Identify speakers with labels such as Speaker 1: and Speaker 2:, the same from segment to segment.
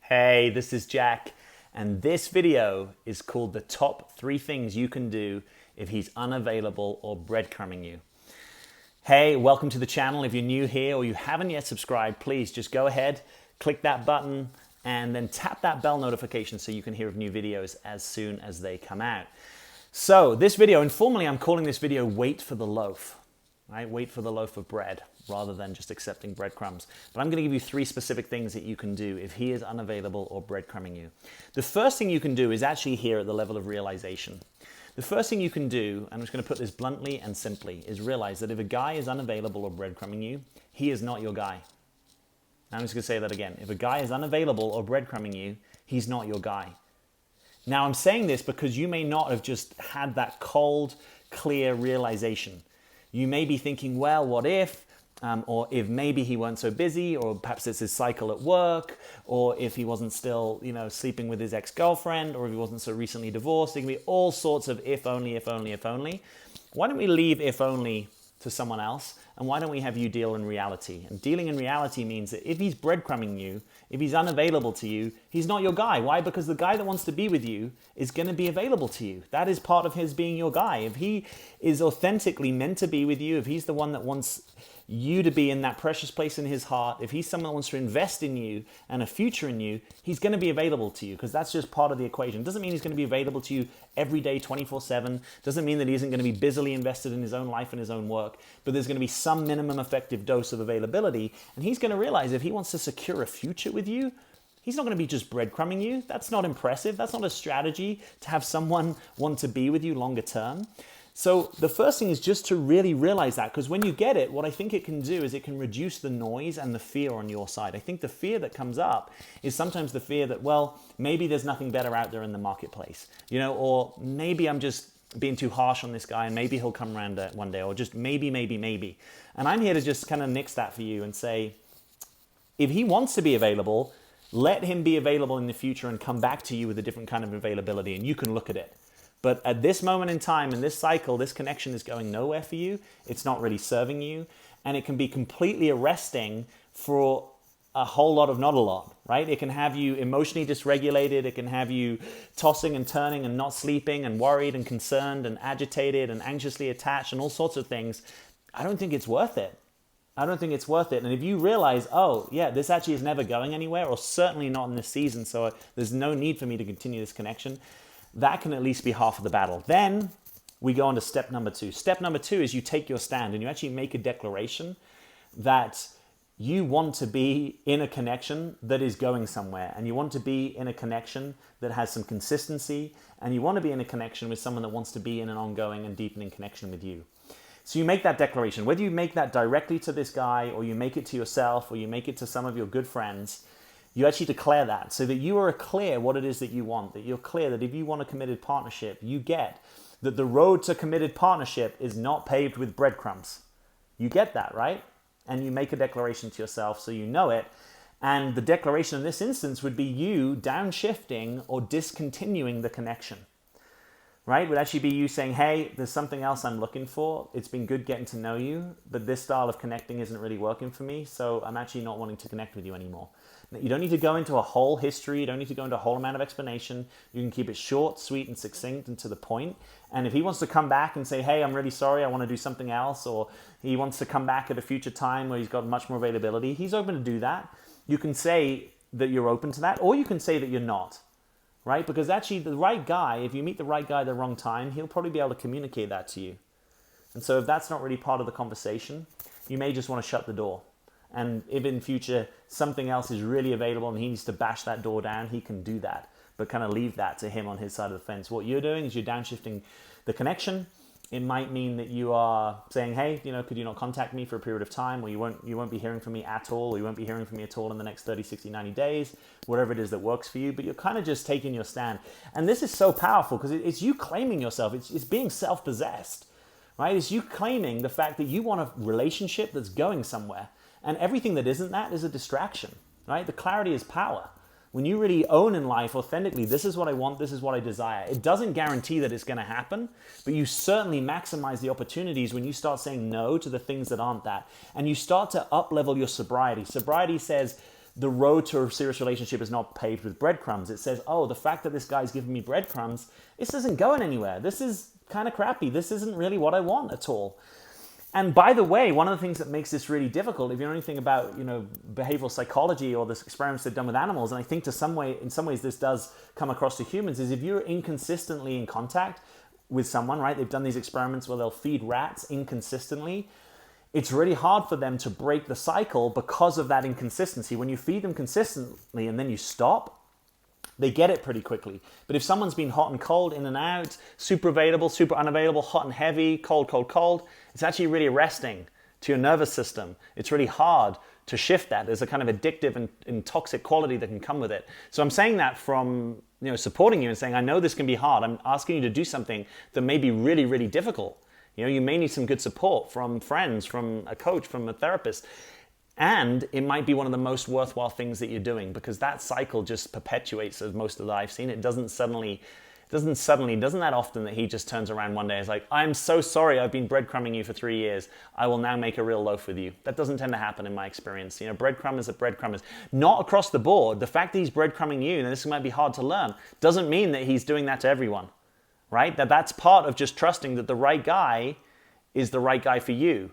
Speaker 1: Hey, this is Jack, and this video is called the top 3 things you can do if he's unavailable or breadcrumbing you. Hey, welcome to the channel. If you're new here or you haven't yet subscribed, please just go ahead, click that button, and then tap that bell notification so you can hear of new videos as soon as they come out. So this video, informally, I'm calling this video Wait for the Loaf. Right? Wait for the loaf of bread rather than just accepting breadcrumbs. But I'm going to give you 3 specific things that you can do if he is unavailable or breadcrumbing you. The first thing you can do is actually here at the level of realization. The first thing you can do, and I'm just going to put this bluntly and simply, is realize that if a guy is unavailable or breadcrumbing you, he is not your guy. Now I'm just going to say that again. If a guy is unavailable or breadcrumbing you, he's not your guy. Now I'm saying this because you may not have just had that cold, clear realization. You may be thinking, well, what if? Or if maybe he weren't so busy, or perhaps it's his cycle at work, or if he wasn't still, sleeping with his ex-girlfriend, or if he wasn't so recently divorced. It can be all sorts of if only, if only, if only. Why don't we leave if only to someone else? And why don't we have you deal in reality? And dealing in reality means that if he's breadcrumbing you, if he's unavailable to you, he's not your guy. Why? Because the guy that wants to be with you is going to be available to you. That is part of his being your guy. If he is authentically meant to be with you, if he's the one that wants you to be in that precious place in his heart, if he's someone that wants to invest in you and a future in you, he's going to be available to you because that's just part of the equation. Doesn't mean he's going to be available to you every day, 24/7. Doesn't mean that he isn't going to be busily invested in his own life and his own work, but there's going to be some minimum effective dose of availability, and he's going to realize if he wants to secure a future with you, he's not going to be just breadcrumbing you. That's not impressive. That's not a strategy to have someone want to be with you longer term. So the first thing is just to really realize that, because when you get it, what I think it can do is it can reduce the noise and the fear on your side. I think the fear that comes up is sometimes the fear that, well, maybe there's nothing better out there in the marketplace, or maybe I'm just being too harsh on this guy and maybe he'll come around one day, or just maybe. And I'm here to just kind of nix that for you and say, if he wants to be available, let him be available in the future and come back to you with a different kind of availability, and you can look at it. But at this moment in time, in this cycle, this connection is going nowhere for you. It's not really serving you. And it can be completely arresting for a whole lot of not a lot, right? It can have you emotionally dysregulated. It can have you tossing and turning and not sleeping and worried and concerned and agitated and anxiously attached and all sorts of things. I don't think it's worth it. And if you realize, oh, yeah, this actually is never going anywhere, or certainly not in this season, so there's no need for me to continue this connection, that can at least be half of the battle. Then we go on to step number 2. Step number 2 is you take your stand and you actually make a declaration that you want to be in a connection that is going somewhere, and you want to be in a connection that has some consistency, and you want to be in a connection with someone that wants to be in an ongoing and deepening connection with you. So you make that declaration. Whether you make that directly to this guy, or you make it to yourself, or you make it to some of your good friends, you actually declare that so that you are clear what it is that you want, that you're clear that if you want a committed partnership, you get that the road to committed partnership is not paved with breadcrumbs. You get that, right? And you make a declaration to yourself so you know it. And the declaration in this instance would be you downshifting or discontinuing the connection, right? It would actually be you saying, hey, there's something else I'm looking for. It's been good getting to know you, but this style of connecting isn't really working for me, so I'm actually not wanting to connect with you anymore. You don't need to go into a whole history. You don't need to go into a whole amount of explanation. You can keep it short, sweet, and succinct and to the point. And if he wants to come back and say, hey, I'm really sorry, I want to do something else, or he wants to come back at a future time where he's got much more availability, he's open to do that. You can say that you're open to that, or you can say that you're not, right? Because actually the right guy, if you meet the right guy at the wrong time, he'll probably be able to communicate that to you. And so if that's not really part of the conversation, you may just want to shut the door. And if in future something else is really available and he needs to bash that door down, he can do that, but kind of leave that to him on his side of the fence. What you're doing is you're downshifting the connection. It might mean that you are saying, hey, could you not contact me for a period of time, or you won't be hearing from me at all, or you won't be hearing from me at all in the next 30, 60, 90 days, whatever it is that works for you. But you're kind of just taking your stand. And this is so powerful because it's you claiming yourself. It's being self-possessed, right? It's you claiming the fact that you want a relationship that's going somewhere. And everything that isn't that is a distraction, right? The clarity is power. When you really own in life authentically, this is what I want, this is what I desire. It doesn't guarantee that it's going to happen, but you certainly maximize the opportunities when you start saying no to the things that aren't that. And you start to up-level your sobriety. Sobriety says, the road to a serious relationship is not paved with breadcrumbs. It says, oh, the fact that this guy's giving me breadcrumbs, this isn't going anywhere. This is kind of crappy. This isn't really what I want at all. And by the way, one of the things that makes this really difficult, if you know anything about, behavioral psychology or the experiments they've done with animals, and I think in some ways this does come across to humans, is if you're inconsistently in contact with someone, right? They've done these experiments where they'll feed rats inconsistently. It's really hard for them to break the cycle because of that inconsistency. When you feed them consistently and then you stop, they get it pretty quickly. But if someone's been hot and cold, in and out, super available, super unavailable, hot and heavy, cold, cold, cold, it's actually really arresting to your nervous system. It's really hard to shift that. There's a kind of addictive and toxic quality that can come with it. So I'm saying that from supporting you and saying, I know this can be hard. I'm asking you to do something that may be really, really difficult. You may need some good support from friends, from a coach, from a therapist. And it might be one of the most worthwhile things that you're doing, because that cycle just perpetuates, as most of that I've seen. It doesn't that often that he just turns around one day and is like, I'm so sorry, I've been breadcrumbing you for 3 years. I will now make a real loaf with you. That doesn't tend to happen in my experience. Breadcrumb is a breadcrumb. Is not across the board. The fact that he's breadcrumbing you, and this might be hard to learn, doesn't mean that he's doing that to everyone, right? That's part of just trusting that the right guy is the right guy for you.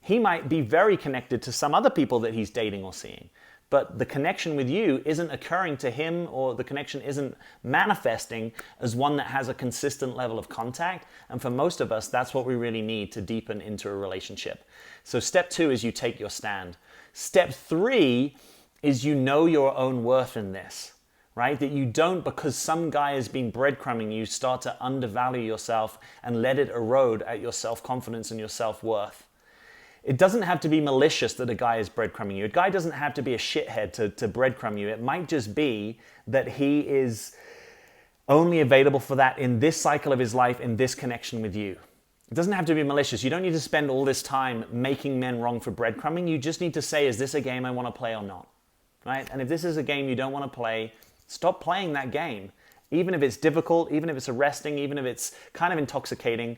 Speaker 1: He might be very connected to some other people that he's dating or seeing, but the connection with you isn't occurring to him, or the connection isn't manifesting as one that has a consistent level of contact. And for most of us, that's what we really need to deepen into a relationship. So step 2 is you take your stand. Step 3 is you know your own worth in this, right? That you don't, because some guy has been breadcrumbing you, start to undervalue yourself and let it erode at your self-confidence and your self-worth. It doesn't have to be malicious that a guy is breadcrumbing you. A guy doesn't have to be a shithead to breadcrumb you. It might just be that he is only available for that in this cycle of his life, in this connection with you. It doesn't have to be malicious. You don't need to spend all this time making men wrong for breadcrumbing. You just need to say, is this a game I want to play or not? Right? And if this is a game you don't want to play, stop playing that game. Even if it's difficult, even if it's arresting, even if it's kind of intoxicating.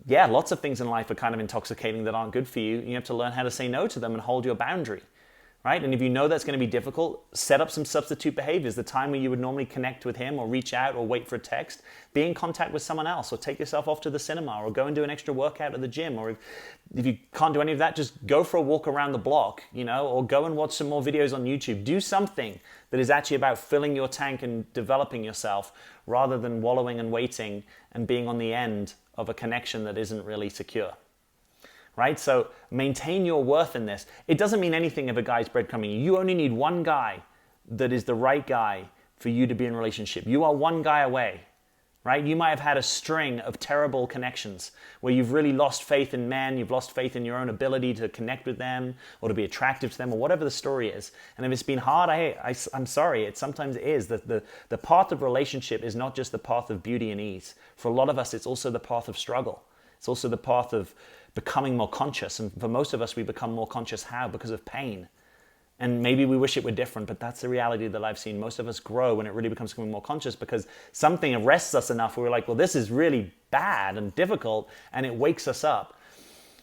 Speaker 1: Yeah, lots of things in life are kind of intoxicating that aren't good for you. You have to learn how to say no to them and hold your boundary, right? And if you know that's going to be difficult, set up some substitute behaviors. The time where you would normally connect with him or reach out or wait for a text, be in contact with someone else, or take yourself off to the cinema, or go and do an extra workout at the gym. Or if you can't do any of that, just go for a walk around the block, or go and watch some more videos on YouTube. Do something that is actually about filling your tank and developing yourself, rather than wallowing and waiting and being on the end of a connection that isn't really secure, right? So maintain your worth in this. It doesn't mean anything if a guy's breadcrumbing you. You only need one guy that is the right guy for you to be in a relationship. You are one guy away, right? You might have had a string of terrible connections where you've really lost faith in men, you've lost faith in your own ability to connect with them or to be attractive to them, or whatever the story is. And if it's been hard, I'm sorry, it sometimes is. The path of relationship is not just the path of beauty and ease. For a lot of us, it's also the path of struggle. It's also the path of becoming more conscious. And for most of us, we become more conscious how? Because of pain. And maybe we wish it were different, but that's the reality that I've seen. Most of us grow when it really becomes becoming more conscious, because something arrests us enough where we're like, well, this is really bad and difficult, and it wakes us up.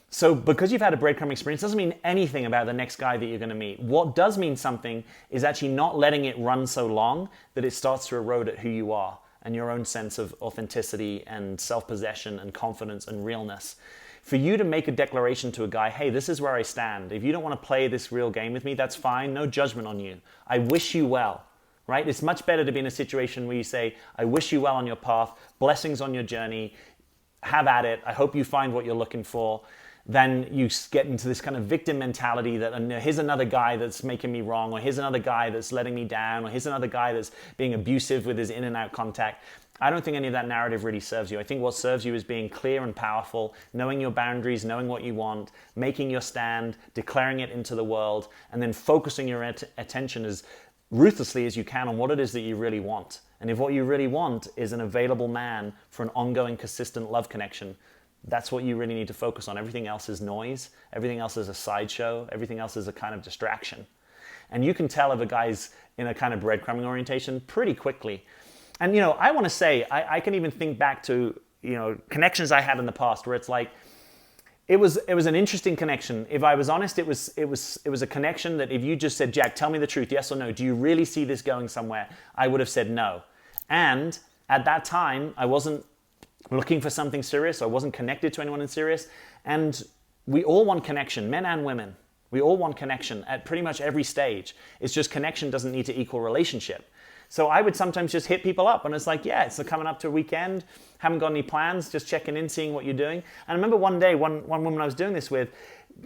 Speaker 1: So because you've had a breadcrumb experience doesn't mean anything about the next guy that you're going to meet. What does mean something is actually not letting it run so long that it starts to erode at who you are and your own sense of authenticity and self-possession and confidence and realness. For you to make a declaration to a guy, hey, this is where I stand. If you don't want to play this real game with me, that's fine. No judgment on you. I wish you well, right? It's much better to be in a situation where you say, I wish you well on your path, blessings on your journey, have at it. I hope you find what you're looking for. Then you get into this kind of victim mentality that here's another guy that's making me wrong, or here's another guy that's letting me down, or here's another guy that's being abusive with his in and out contact. I don't think any of that narrative really serves you. I think what serves you is being clear and powerful, knowing your boundaries, knowing what you want, making your stand, declaring it into the world, and then focusing your attention as ruthlessly as you can on what it is that you really want. And if what you really want is an available man for an ongoing, consistent love connection, that's what you really need to focus on. Everything else is noise. Everything else is a sideshow. Everything else is a kind of distraction. And you can tell if a guy's in a kind of breadcrumbing orientation pretty quickly. And, I want to say, I can even think back to, connections I had in the past where it's like, it was an interesting connection. If I was honest, it was a connection that if you just said, Jack, tell me the truth, yes or no, do you really see this going somewhere? I would have said no. And at that time, I wasn't looking for something serious. I wasn't connected to anyone in serious. And we all want connection, men and women. We all want connection at pretty much every stage. It's just connection doesn't need to equal relationship. So I would sometimes just hit people up and it's like, yeah, it's coming up to a weekend, haven't got any plans, just checking in, seeing what you're doing. And I remember one day, one woman I was doing this with,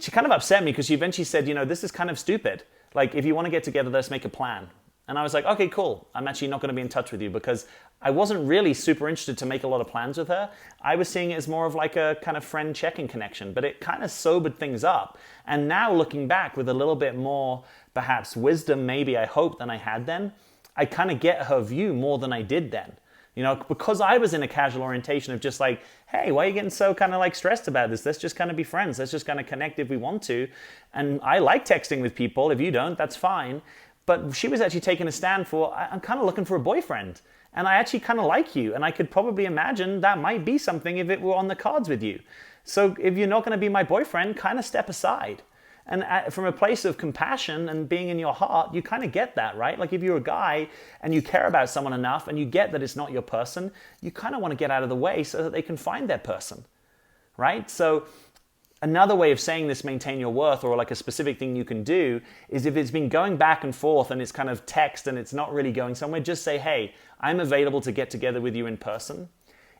Speaker 1: she kind of upset me because she eventually said, you know, this is kind of stupid. Like, if you want to get together, let's make a plan. And I was like, okay, cool. I'm actually not going to be in touch with you because I wasn't really super interested to make a lot of plans with her. I was seeing it as more of like a kind of friend checking connection, but it kind of sobered things up. And now looking back with a little bit more, perhaps wisdom, maybe I hope, than I had then, I kind of get her view more than I did then. You know, because I was in a casual orientation of just like, hey, why are you getting so kind of like stressed about this? Let's just kind of be friends. Let's just kind of connect if we want to. And I like texting with people. If you don't, that's fine. But she was actually taking a stand for, I'm kind of looking for a boyfriend. And I actually kind of like you. And I could probably imagine that might be something if it were on the cards with you. So if you're not going to be my boyfriend, kind of step aside. And from a place of compassion and being in your heart, you kind of get that, right? Like if you're a guy and you care about someone enough and you get that it's not your person, you kind of want to get out of the way so that they can find their person, right? So another way of saying this, maintain your worth, or like a specific thing you can do, is if it's been going back and forth and it's kind of text and it's not really going somewhere, just say, hey, I'm available to get together with you in person.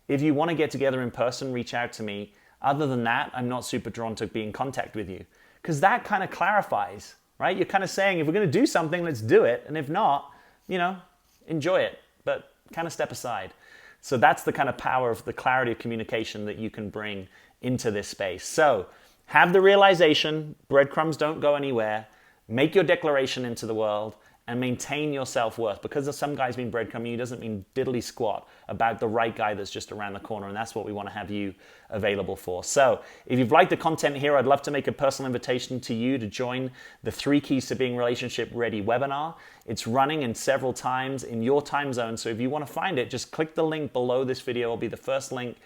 Speaker 1: If you want to get together in person, reach out to me. Other than that, I'm not super drawn to be in contact with you. Because that kind of clarifies, right? You're kind of saying, if we're going to do something, let's do it. And if not, you know, enjoy it, but kind of step aside. So that's the kind of power of the clarity of communication that you can bring into this space. So have the realization, breadcrumbs don't go anywhere. Make your declaration into the world and maintain your self-worth. Because some guy's been breadcrumbing you doesn't mean diddly squat about the right guy that's just around the corner, and that's what we want to have you available for. So if you've liked the content here, I'd love to make a personal invitation to you to join the 3 Keys to Being Relationship Ready webinar. It's running in several times in your time zone, so if you want to find it, just click the link below this video. It'll be the first link,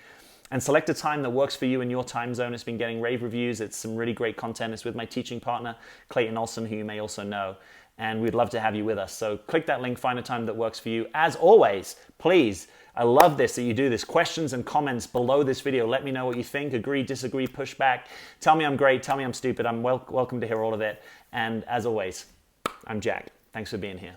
Speaker 1: and select a time that works for you in your time zone. It's been getting rave reviews. It's some really great content. It's with my teaching partner, Clayton Olson, who you may also know. And we'd love to have you with us. So click that link, find a time that works for you. As always, please, I love this that you do this. Questions and comments below this video. Let me know what you think. Agree, disagree, push back. Tell me I'm great. Tell me I'm stupid. I'm welcome to hear all of it. And as always, I'm Jack. Thanks for being here.